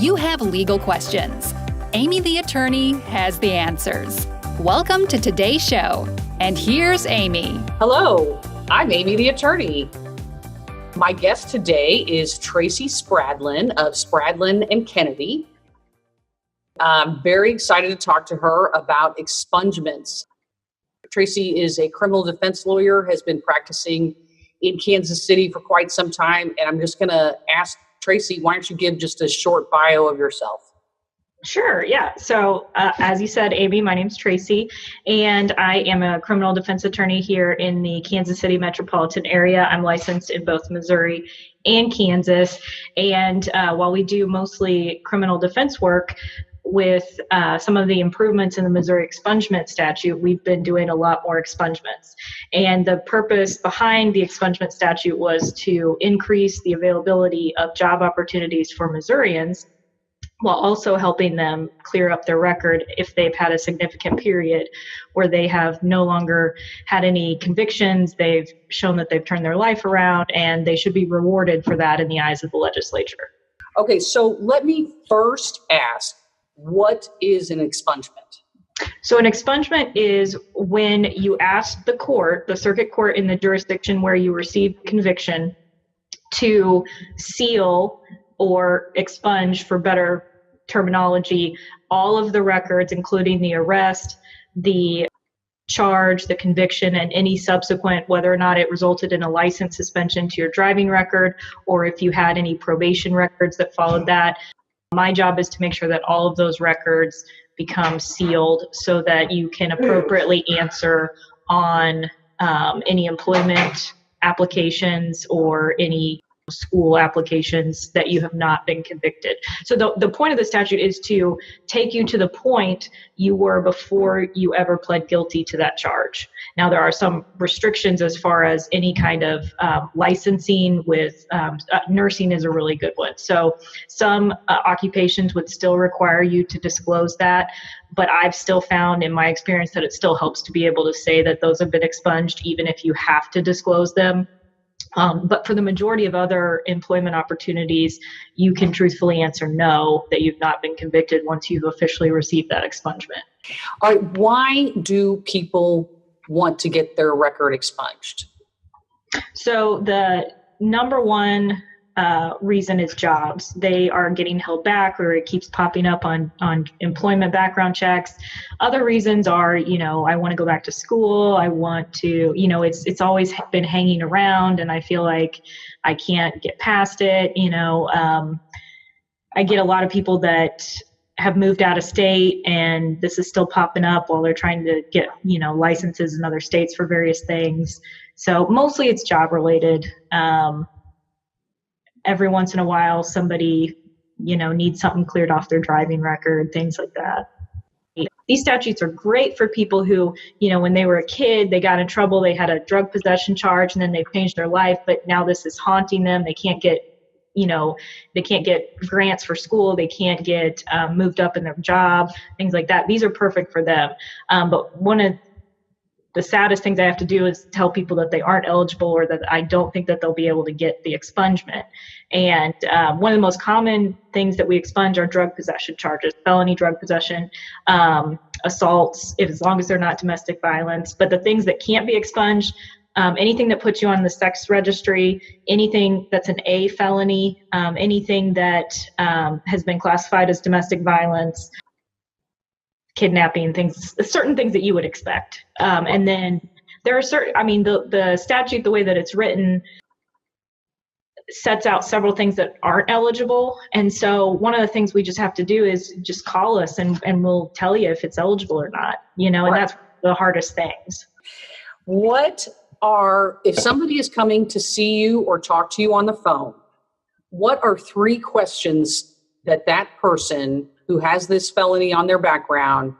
you have legal questions. Aimee the attorney has the answers. Welcome to today's show. And here's Aimee. Hello, I'm Aimee the attorney. My guest today is Tracy Spradlin of Spradlin and Kennedy. I'm very excited to talk to her about expungements. Tracy is a criminal defense lawyer, has been practicing in Kansas City for quite some time, and I'm just going to ask Tracy, why don't you give just a short bio of yourself? Sure, yeah. So as you said, Aimee, my name's Tracy, and I am a criminal defense attorney here in the Kansas City metropolitan area. I'm licensed in both Missouri and Kansas, and while we do mostly criminal defense work, with some of the improvements in the Missouri expungement statute, we've been doing a lot more expungements. And the purpose behind the expungement statute was to increase the availability of job opportunities for Missourians, while also helping them clear up their record if they've had a significant period where they have no longer had any convictions, they've shown that they've turned their life around, and they should be rewarded for that in the eyes of the legislature. Okay, so let me first ask, what is an expungement? So an expungement is when you ask the court, the circuit court in the jurisdiction where you received conviction, to seal or expunge, for better terminology, all of the records, including the arrest, the charge, the conviction, and any subsequent, whether or not it resulted in a license suspension to your driving record, or if you had any probation records that followed that. My job is to make sure that all of those records become sealed so that you can appropriately answer on any employment applications or any school applications that you have not been convicted. So the point of the statute is to take you to the point you were before you ever pled guilty to that charge. Now, there are some restrictions as far as any kind of licensing with nursing is a really good one. So some occupations would still require you to disclose that, but I've still found in my experience that it still helps to be able to say that those have been expunged, even if you have to disclose them. But for the majority of other employment opportunities, you can truthfully answer no, that you've not been convicted once you've officially received that expungement. All right, why do people want to get their record expunged? So the number one reason is jobs. They are getting held back, or it keeps popping up on employment background checks. Other reasons are, I want to go back to school. I want to, it's always been hanging around and I feel like I can't get past it. I get a lot of people that have moved out of state and this is still popping up while they're trying to get, licenses in other states for various things. So mostly it's job related. Every once in a while, somebody, needs something cleared off their driving record, things like that. These statutes are great for people who, when they were a kid, they got in trouble, they had a drug possession charge, and then they changed their life, but now this is haunting them. They can't get, they can't get grants for school, they can't get moved up in their job, things like that. These are perfect for them. But one of the saddest things I have to do is tell people that they aren't eligible, or that I don't think that they'll be able to get the expungement. And one of the most common things that we expunge are drug possession charges, felony drug possession, assaults, as long as they're not domestic violence. But the things that can't be expunged, anything that puts you on the sex registry, anything that's an A felony, anything that has been classified as domestic violence, kidnapping, certain things that you would expect. And then there are certain, the statute, the way that it's written, sets out several things that aren't eligible. And so one of the things we just have to do is just call us and we'll tell you if it's eligible or not, and that's the hardest things. If somebody is coming to see you or talk to you on the phone, what are 3 questions that person who has this felony on their background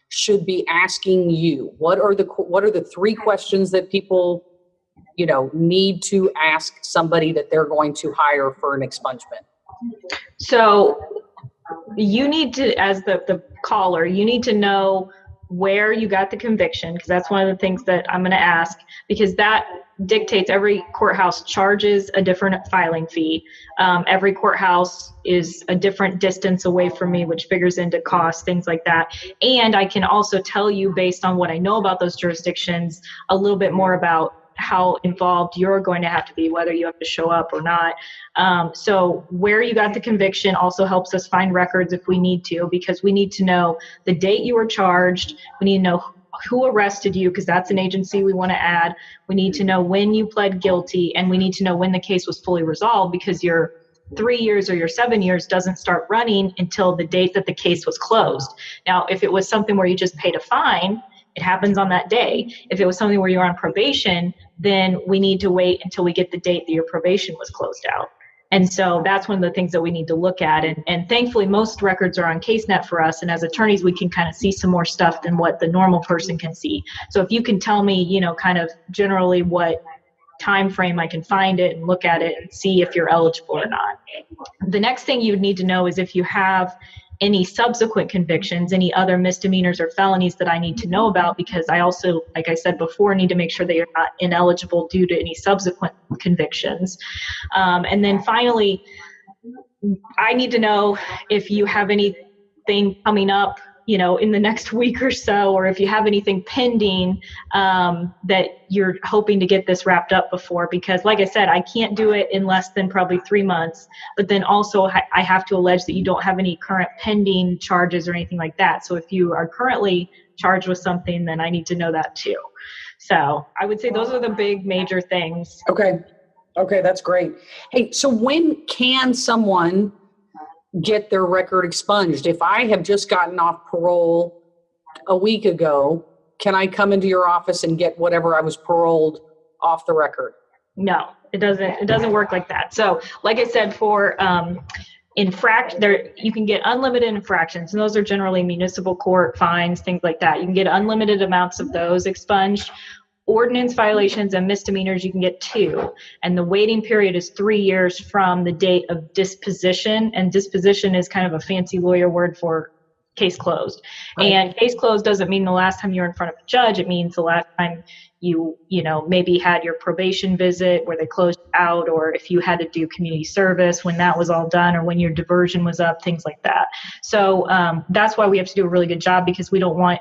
should be asking you? What are the 3 questions that people, need to ask somebody that they're going to hire for an expungement? So you need to, as the caller, you need to know where you got the conviction, because that's one of the things that I'm going to ask, because that dictates every courthouse charges a different filing fee. Every courthouse is a different distance away from me, which figures into cost, things like that. And I can also tell you, based on what I know about those jurisdictions, a little bit more about how involved you're going to have to be, whether you have to show up or not. So where you got the conviction also helps us find records if we need to, because we need to know the date you were charged. We need to know who arrested you, because that's an agency we want to add. We need to know when you pled guilty, and we need to know when the case was fully resolved, because your 3 years or your 7 years doesn't start running until the date that the case was closed. Now, if it was something where you just paid a fine, it happens on that day. If it was something where you're on probation, then we need to wait until we get the date that your probation was closed out. And so that's one of the things that we need to look at. And thankfully, most records are on CaseNet for us. And as attorneys, we can kind of see some more stuff than what the normal person can see. So if you can tell me, kind of generally what time frame, I can find it and look at it and see if you're eligible or not. The next thing you would need to know is if you have any subsequent convictions, any other misdemeanors or felonies that I need to know about, because I also, like I said before, need to make sure that you're not ineligible due to any subsequent convictions. And then finally, I need to know if you have anything coming up, in the next week or so, or if you have anything pending that you're hoping to get this wrapped up before, because like I said, I can't do it in less than probably 3 months, but then also I have to allege that you don't have any current pending charges or anything like that. So if you are currently charged with something, then I need to know that too. So I would say those are the big major things. Okay, that's great. Hey, so when can someone get their record expunged? If I have just gotten off parole a week ago, can I come into your office and get whatever I was paroled off the record? No, it doesn't work like that. So like I said, for you can get unlimited infractions, and those are generally municipal court fines, things like that. You can get unlimited amounts of those expunged. Ordinance violations and misdemeanors, you can get 2. And the waiting period is 3 years from the date of disposition. And disposition is kind of a fancy lawyer word for case closed. Right. And case closed doesn't mean the last time you were in front of a judge. It means the last time you maybe had your probation visit where they closed out, or if you had to do community service when that was all done, or when your diversion was up, things like that. So that's why we have to do a really good job, because we don't want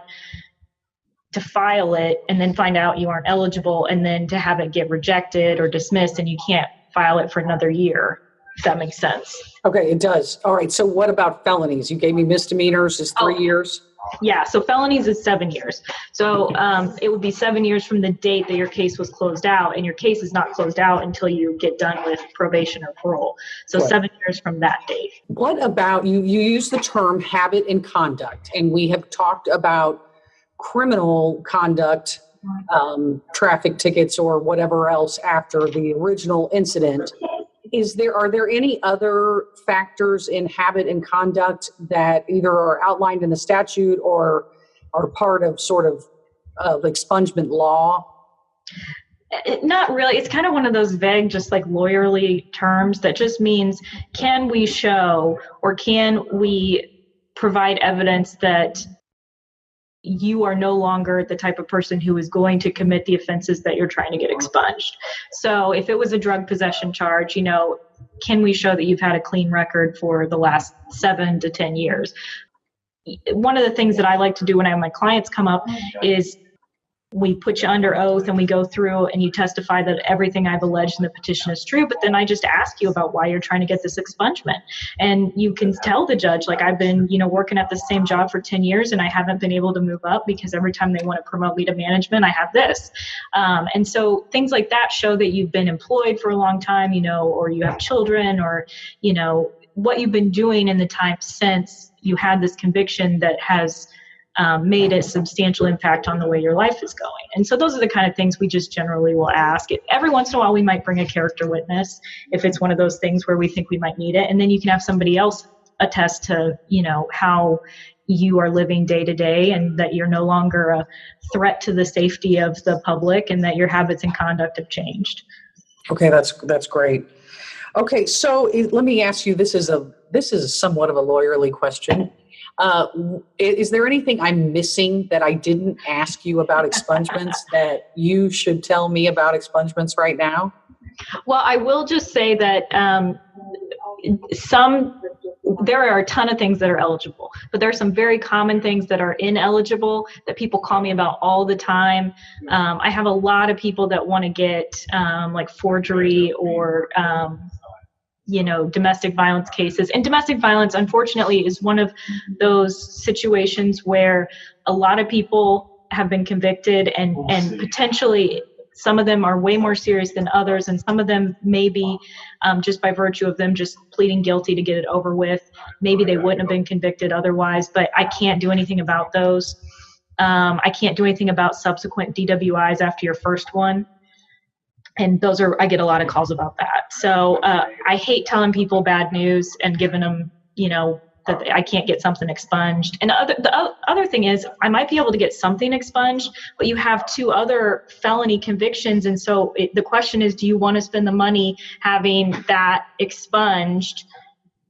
to file it and then find out you aren't eligible, and then to have it get rejected or dismissed and you can't file it for another year, if that makes sense. Okay, it does. All right, so what about felonies? You gave me misdemeanors is 3 years? Yeah, so felonies is 7 years. So it would be 7 years from the date that your case was closed out, and your case is not closed out until you get done with probation or parole. So right. 7 years from that date. What about, you use the term habit and conduct, and we have talked about criminal conduct, traffic tickets or whatever else after the original incident. Are there any other factors in habit and conduct that either are outlined in the statute or are part of sort of expungement law? Not really. It's kind of one of those vague, just like lawyerly terms that just means, can we show or can we provide evidence that you are no longer the type of person who is going to commit the offenses that you're trying to get expunged. So if it was a drug possession charge, can we show that you've had a clean record for the last 7 to 10 years? One of the things that I like to do when I have my clients come up is we put you under oath and we go through and you testify that everything I've alleged in the petition is true, but then I just ask you about why you're trying to get this expungement. And you can tell the judge, like, I've been, working at the same job for 10 years and I haven't been able to move up because every time they want to promote me to management, I have this. And so things like that show that you've been employed for a long time, or you have children, or, what you've been doing in the time since you had this conviction that has made a substantial impact on the way your life is going. And so those are the kind of things we just generally will ask. Every once in a while, we might bring a character witness if it's one of those things where we think we might need it. And then you can have somebody else attest to, how you are living day to day and that you're no longer a threat to the safety of the public and that your habits and conduct have changed. Okay, that's great. Okay, so let me ask you, this is a this is somewhat of a lawyerly question. Is there anything I'm missing that I didn't ask you about expungements that you should tell me about expungements right now? Well, I will just say that there are a ton of things that are eligible, but there are some very common things that are ineligible that people call me about all the time. I have a lot of people that want to get like forgery or domestic violence cases. And domestic violence, unfortunately, is one of those situations where a lot of people have been convicted and potentially some of them are way more serious than others. And some of them maybe just by virtue of them just pleading guilty to get it over with, maybe they wouldn't have been convicted otherwise, but I can't do anything about those. I can't do anything about subsequent DWIs after your first one. And I get a lot of calls about that. So I hate telling people bad news and giving them, that I can't get something expunged. And the other thing is I might be able to get something expunged, but you have 2 other felony convictions. And so the question is, do you want to spend the money having that expunged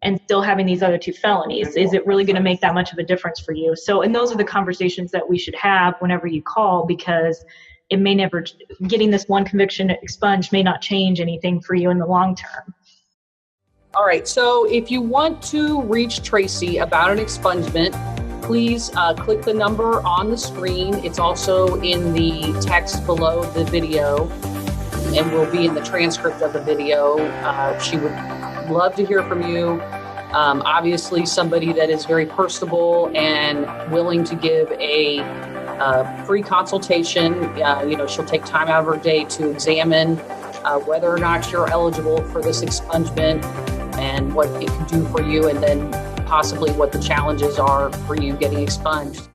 and still having these other 2 felonies? Is it really going to make that much of a difference for you? So, and those are the conversations that we should have whenever you call, because it may never, getting this one conviction expunged may not change anything for you in the long term. All right, so if you want to reach Tracy about an expungement, please click the number on the screen. It's also in the text below the video and will be in the transcript of the video. She would love to hear from you. Obviously, somebody that is very personable and willing to give a free consultation. She'll take time out of her day to examine whether or not you're eligible for this expungement and what it can do for you, and then possibly what the challenges are for you getting expunged.